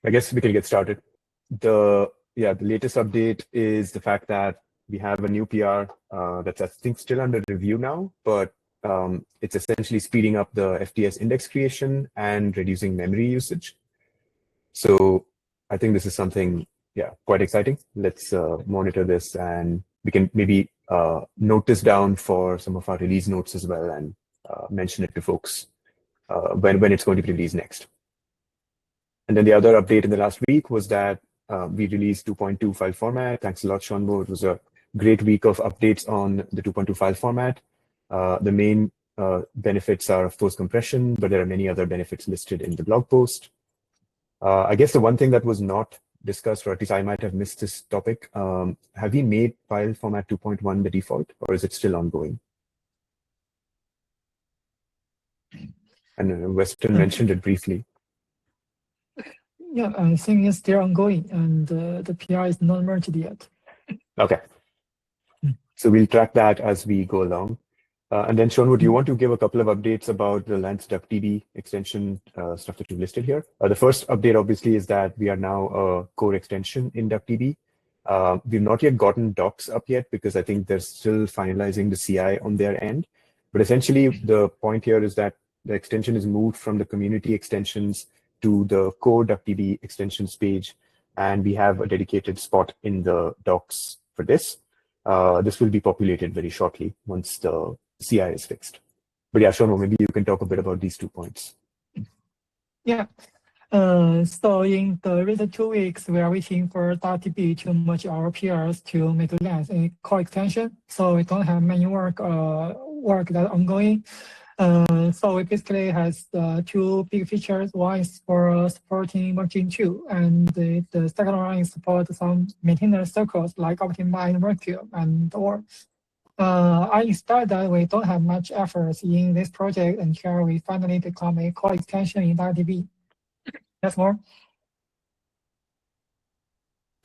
I guess we can get started. The latest update is the fact that we have a new PR that's, I think, still under review now, but it's essentially speeding up the FTS index creation and reducing memory usage. So I think this is something, quite exciting. Let's monitor this, and we can maybe note this down for some of our release notes as well, and mention it to folks when it's going to be released next. And then the other update in the last week was that we released 2.2 file format. Thanks a lot, Seanbo. It was a great week of updates on the 2.2 file format. The main benefits are, of course, compression, but there are many other benefits listed in the blog post. I guess the one thing that was not discussed, or at least I might have missed this topic, have we made file format 2.1 the default, or is it still ongoing? And Weston mentioned it briefly. Yeah, I think it's still ongoing, and the PR is not merged yet. Okay. So we'll track that as we go along. And then, Sean, would you want to give a couple of updates about the LanceDB extension stuff that you listed here? The first update, obviously, is that we are now a core extension in DuckDB. We've not yet gotten docs up yet because I think they're still finalizing the CI on their end. But essentially, the point here is that the extension is moved from the community extensions to the core DuckDB extensions page, and we have a dedicated spot in the docs for this. This will be populated very shortly once the CI is fixed. But yeah, Sean, maybe you can talk a bit about these 2 points. Yeah. So in the recent 2 weeks, we are waiting for DuckDB to merge our PRs to make Lance a core extension. So we don't have many work that ongoing. So it basically has 2 big features. One is for supporting merging 2, and the second one is support some maintenance circles like optimize Mercure and or. I expect that we don't have much effort in this project until we finally become a core extension in DuckDB. That's more.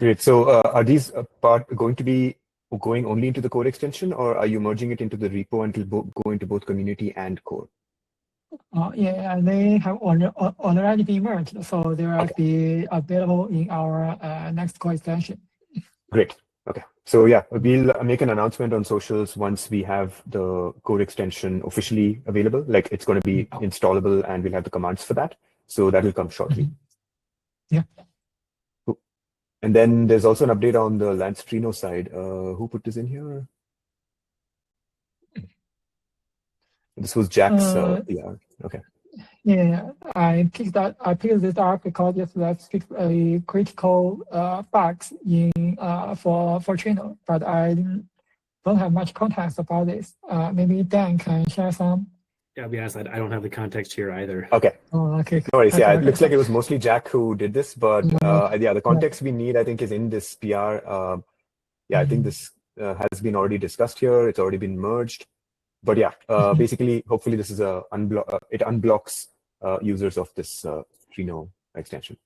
Great. So are these going to be going only into the core extension, or are you merging it into the repo and will go into both community and core? Yeah, they have already been merged, so they will be available in our next core extension. Great. Okay. So yeah, we'll make an announcement on socials once we have the core extension officially available. Like, it's going to be installable, and we'll have the commands for that. So that will come shortly. Yeah. Cool. And then there's also an update on the Lance Trino side. Who put this in here? This was Jack's PR. Okay. Yeah, I picked this up because let's fix a critical bugs in for Trino, but I don't have much context about this. Maybe Dan can share some. Yeah, I'll be honest, I don't have the context here either. Okay. Oh, okay. No worries. Okay, It looks like it was mostly Jack who did this, but the context we need, I think, is in this PR. I think this has been already discussed here. It's already been merged. But yeah, basically, hopefully this is it unblocks users of this Trino extension.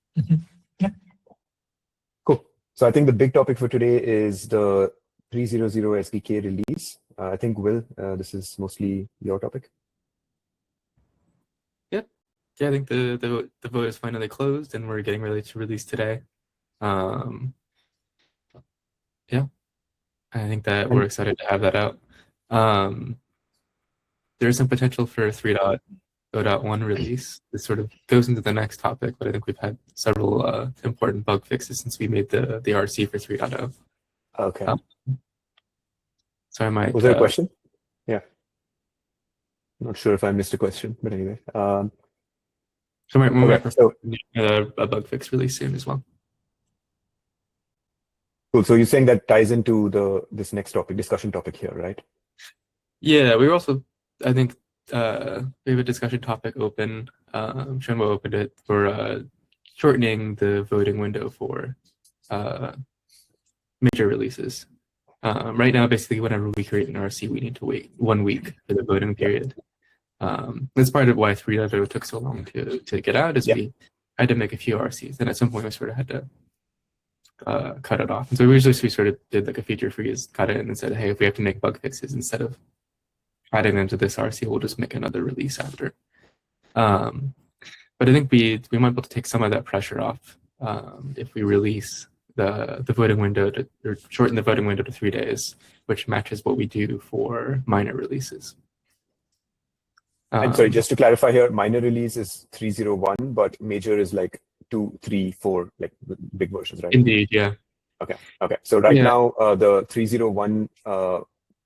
Yeah. Cool. So I think the big topic for today is the 3.0.0 SDK release. I think, Will, this is mostly your topic. Yeah, I think the vote is finally closed, and we're getting ready to release today. Yeah, I think that we're excited to have that out. There's some potential for 3.0.1 release. This sort of goes into the next topic, but I think we've had several important bug fixes since we made the RC for 3.0. Okay. So I might. Was there a question? Yeah. Not sure if I missed a question, but anyway. So we might a bug fix release soon as well. Cool. So you're saying that ties into this next discussion topic here, right? Yeah, we were also, I think, we have a discussion topic open. Sean will open it for shortening the voting window for major releases. Right now, basically, whenever we create an RC, we need to wait 1 week for the voting period. That's part of why 3.0 took so long to get out, is we had to make a few RCs, and at some point we sort of had to cut it off. And so we sort of did like a feature freeze, cut it, and said, hey, if we have to make bug fixes, instead of adding them to this RC, we'll just make another release after. But I think we might be able to take some of that pressure off if we release the voting window or shorten the voting window to 3 days, which matches what we do for minor releases. And sorry, just to clarify here, minor release is 301, but major is like 2, 3, 4, like big versions, right? Indeed, yeah. Okay. So right now, the 301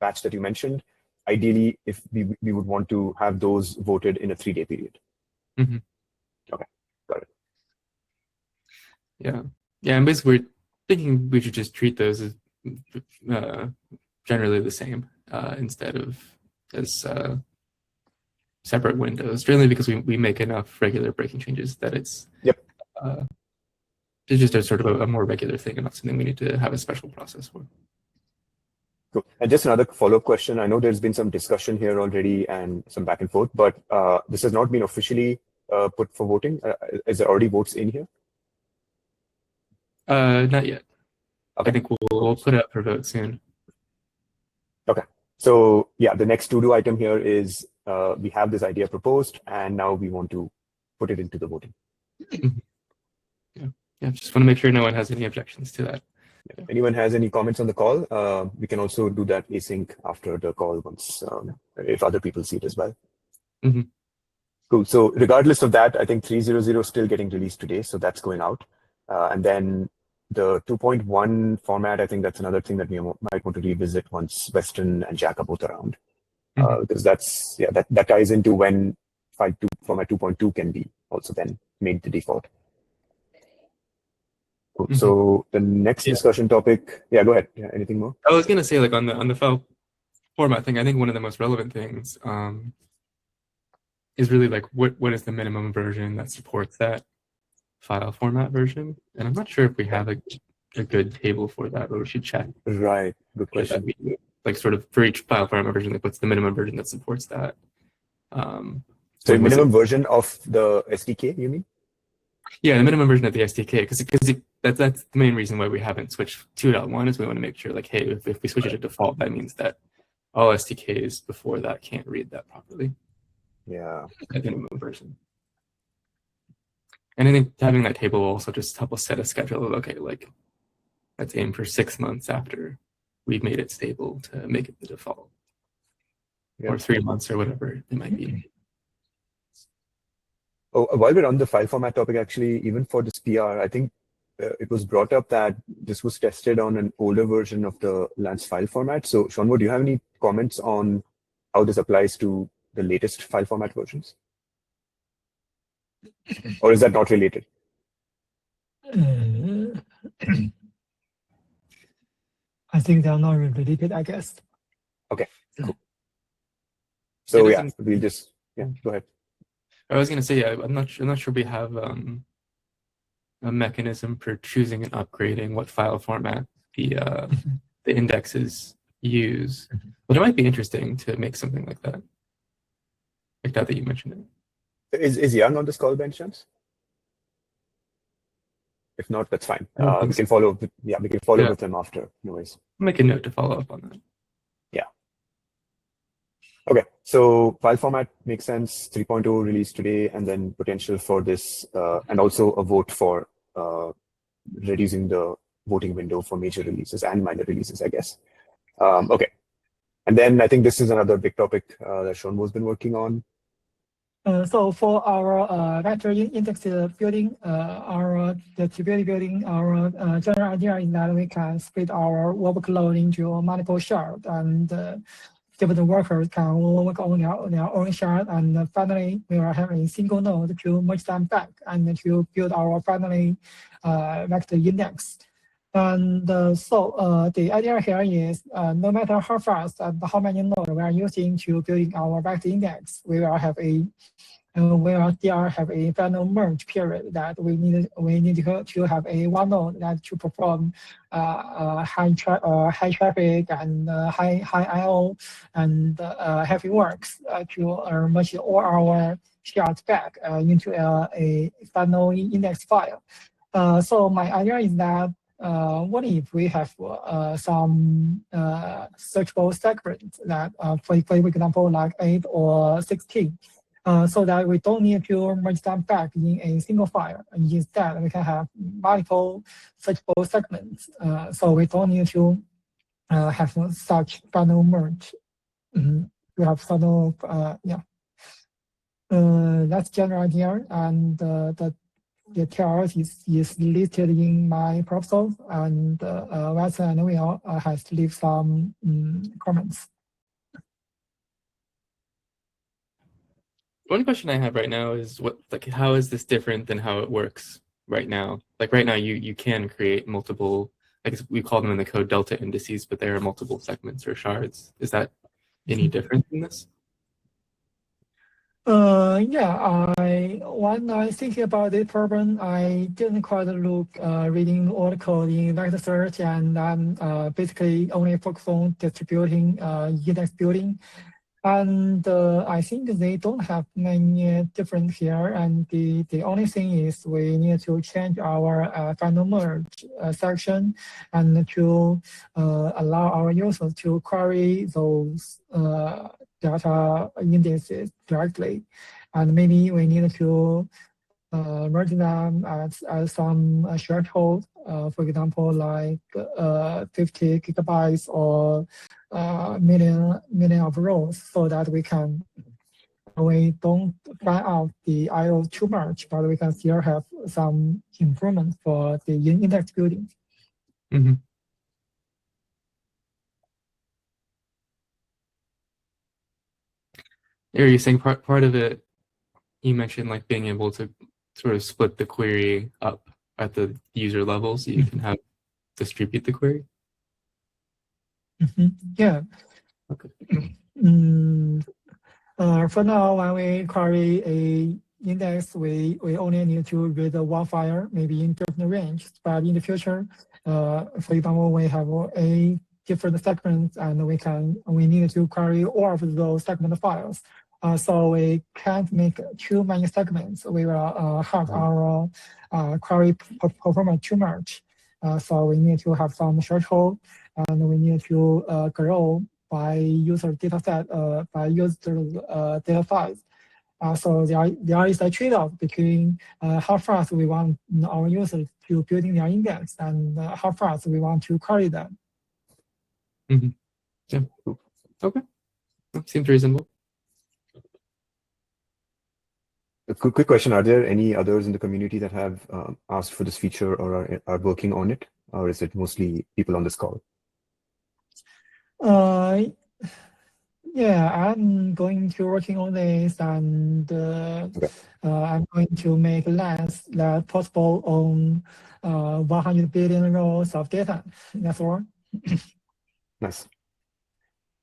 patch that you mentioned, ideally, if we would want to have those voted in a 3-day period. Mm-hmm. Okay, got it. Yeah, and basically, we're thinking we should just treat those as generally the same instead of as separate windows. Generally, because we make enough regular breaking changes that it's just a sort of a more regular thing and not something we need to have a special process for. Cool. And just another follow-up question. I know there's been some discussion here already and some back and forth, but this has not been officially put for voting. Is there already votes in here? Not yet. Okay. I think we'll put it up for vote soon. Okay. So yeah, the next to-do item here is we have this idea proposed, and now we want to put it into the voting. Yeah, just want to make sure no one has any objections to that. If anyone has any comments on the call, we can also do that async after the call once, if other people see it as well. Mm-hmm. Cool. So regardless of that, I think 3.0.0 is still getting released today, so that's going out. And then the 2.1 format, I think that's another thing that we might want to revisit once Weston and Jack are both around. Because that's, that ties into when format 2.2 can be also then made the default. Cool. So the next discussion topic, go ahead. Yeah, anything more? I was gonna say, like on the file format thing, I think one of the most relevant things is really like what is the minimum version that supports that file format version? And I'm not sure if we have a good table for that, but we should check. Right. Good question. Like sort of for each file format version, like what's the minimum version that supports that? So minimum version of the SDK, you mean? Yeah, the minimum version of the SDK, because that's the main reason why we haven't switched 2.1 is we want to make sure, like, hey, if we switch it to default, that means that all SDKs before that can't read that properly. Yeah. That minimum version. And I think having that table will also just help us set a schedule of, okay, like, let's aim for 6 months after we've made it stable to make it the default. Or 3 months or whatever it might be. Oh, while we're on the file format topic, actually, even for this PR, I think it was brought up that this was tested on an older version of the Lance file format. So, Seanwo, do you have any comments on how this applies to the latest file format versions? Or is that not related? I think they are not related, I guess. Okay, cool. So we'll just, go ahead. I was going to say, I'm not sure we have a mechanism for choosing and upgrading what file format the indexes use, but it might be interesting to make something like that you mentioned it. Is Young on this call by any chance? If not, that's fine. We can follow. We can follow with them after. No worries. Make a note to follow up on that. Okay, so file format makes sense. 3.0 released today, and then potential for this, and also a vote for reducing the voting window for major releases and minor releases, I guess. Okay, and then I think this is another big topic that Seanwo's been working on. So for our vector index building, our distributed building, our general idea is that we can split our workload into multiple shards, and different workers can work on their own shard, and finally we will have a single node to merge them back and to build our finally vector index. And so the idea here is no matter how fast and how many nodes we are using to building our vector index, we will have a final merge period that we need to have a one node that to perform high traffic and high I/O and heavy works to merge all our shards back into a final index file. So my idea is that what if we have some searchable segments that, for example, like 8 or 16, so that we don't need to merge them back in a single file. And instead, we can have multiple searchable segments. So we don't need to have such final merge. We have sort of, that's general idea, and the TLS is listed in my proposal, and Watson and Will has to leave some comments. One question I have right now is how is this different than how it works right now? Like right now, you can create multiple, I guess we call them in the code delta indices, but there are multiple segments or shards. Is that any different in this? When I thinking about this problem, I didn't quite look reading all the code in vector search, and I'm basically only focus on distributing index building. And I think they don't have many difference here. And the only thing is we need to change our final merge section and to allow our users to query those data indices directly. And maybe we need to merge them as some threshold, for example, like 50 gigabytes or million of rows, so that we don't run out the IO too much, but we can still have some improvement for the index building. Mm-hmm. Are you saying part of it, you mentioned like being able to sort of split the query up at the user level so you can have distribute the query? Yeah. Okay. For now, when we query a index, we only need to read one file, maybe in different range. But in the future, for example, we have a different segments, and we need to query all of those segment files. So we can't make too many segments. We will have our query performance too much. So we need to have some threshold, and we need to grow by user data set, by user data size. So there is a trade-off between how fast we want our users to building their index and how fast we want to query them. Mm-hmm. Yeah. Okay. That seems reasonable. A quick question: are there any others in the community that have asked for this feature or are working on it, or is it mostly people on this call? Yeah, I'm going to working on this, and I'm going to make Lance that possible on 100 billion rows of data. That's all. Nice.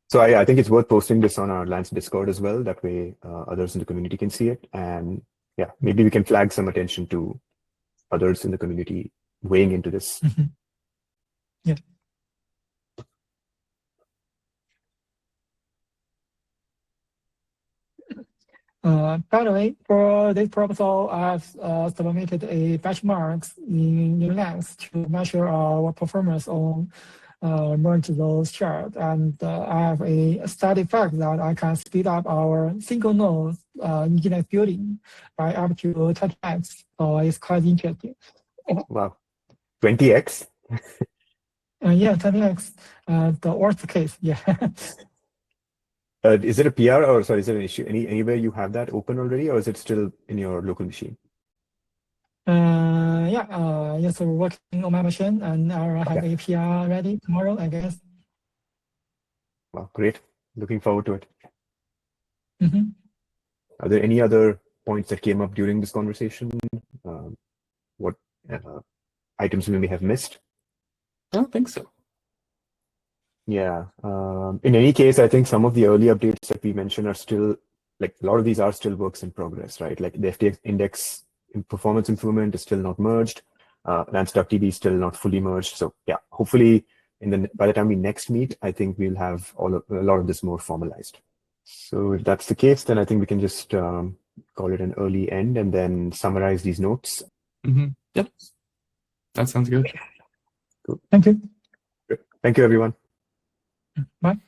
So I think it's worth posting this on our Lance Discord as well. That way others in the community can see it. And yeah, maybe we can flag some attention to others in the community weighing into this. Yeah. By the way, for this proposal, I've submitted a benchmarks in Lance to measure our performance on merge those charts, and I have a study fact that I can speed up our single node index building by up to 20x. So it's quite interesting. Wow, 20x? Yeah, 20x. The worst case, yeah. Is it a PR or sorry, is it an issue? Anywhere you have that open already, or is it still in your local machine? Yes, we're working on my machine, and I'll have a PR ready tomorrow, I guess. Wow, great. Looking forward to it. Mm-hmm. Are there any other points that came up during this conversation? What items we may have missed? I don't think so. Yeah. In any case, I think some of the early updates that we mentioned are still, like a lot of these are still works in progress, right? Like the FTX index performance improvement is still not merged. LanceDB is still not fully merged. So yeah, hopefully by the time we next meet, I think we'll have a lot of this more formalized. So if that's the case, then I think we can just call it an early end and then summarize these notes. Mm-hmm. Yep. That sounds good. Cool. Thank you. Thank you, everyone. Bye.